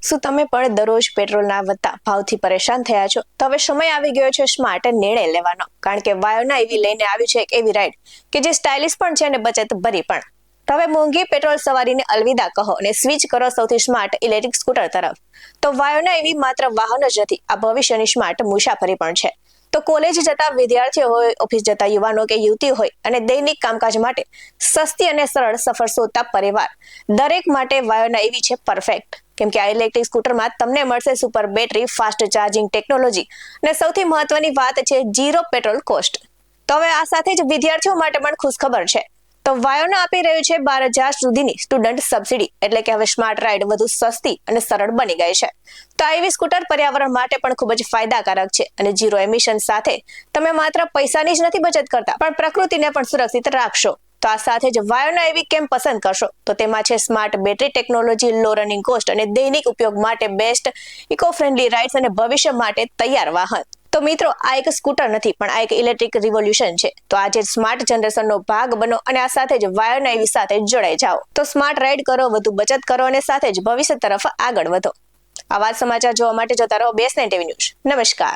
શું તમે પણ દરરોજ પેટ્રોલના વધતા ભાવથી પરેશાન થયા છો? તો હવે સમય આવી ગયો છે સ્માર્ટ નિર્ણય લેવાનો, કારણ કે વાયોના એવી લઈને આવ્યું છે એક એવી રાઈડ કે જે સ્ટાઇલિશ પણ છે અને બચત ભરી પણ. તો હવે મોંઘી પેટ્રોલ સવારીને અલવિદા કહો અને સ્વિચ કરો સૌથી સ્માર્ટ ઇલેક્ટ્રિક સ્કૂટર તરફ. તો વાયોના એવી માત્ર વાહન જ નથી, આ ભવિષ્યની સ્માર્ટ મુસાફરી પણ છે. તો કોલેજ જતા વિદ્યાર્થીઓ હોય, ઓફિસ જતા યુવાનો કે યુવતી હોય અને દૈનિક કામકાજ માટે સસ્તી અને સરળ સફર શોધતા પરિવાર, દરેક માટે વાયોના એવી છે પરફેક્ટ. કેમ કે આ ઇલેક્ટ્રિક સ્કૂટરમાં તમને મળશે super battery, fast charging technology અને સૌથી મહત્વની વાત છે ઝીરો પેટ્રોલ કોસ્ટ. તો હવે આ સાથે જ વિદ્યાર્થીઓ માટે પણ ખુશ ખબર છે. તો વાયોના આપી રહ્યું છે 12,000 સુધીની સ્ટુડન્ટ સબસિડી, એટલે કે હવે સ્માર્ટ રાઇડ વધુ સસ્તી અને સરળ બની ગઈ છે. તો આ એવી સ્કૂટર પર્યાવરણ માટે પણ ખૂબ જ ફાયદાકારક છે અને ઝીરો એમિશન સાથે તમે માત્ર પૈસાની જ નથી બચત કરતા, પણ પ્રકૃતિને પણ સુરક્ષિત રાખશો. તો આ સાથે જ વાયોના એવી કેમ પસંદ કરશો? તો તેમાં છે સ્માર્ટ બેટરી ટેકનોલોજી, લો રનિંગ કોસ્ટ અને દૈનિક ઉપયોગ માટે બેસ્ટ, ઇકો ફ્રેન્ડલી રાઇડ્સ અને ભવિષ્ય માટે તૈયાર વાહન. તો મિત્રો, આ એક સ્કૂટર નથી, પણ આ એક ઇલેક્ટ્રિક રિવોલ્યુશન છે. તો આજે સ્માર્ટ જનરેશનનો ભાગ બનો અને આ સાથે જ વાયોના એવી સાથે જોડાઈ જાઓ. તો સ્માર્ટ રાઇડ કરો, વધુ બચત કરો અને સાથે જ ભવિષ્ય તરફ આગળ વધો. આવા સમાચાર જોવા માટે જોતા રહો BS9 TV ન્યૂઝ. નમસ્કાર.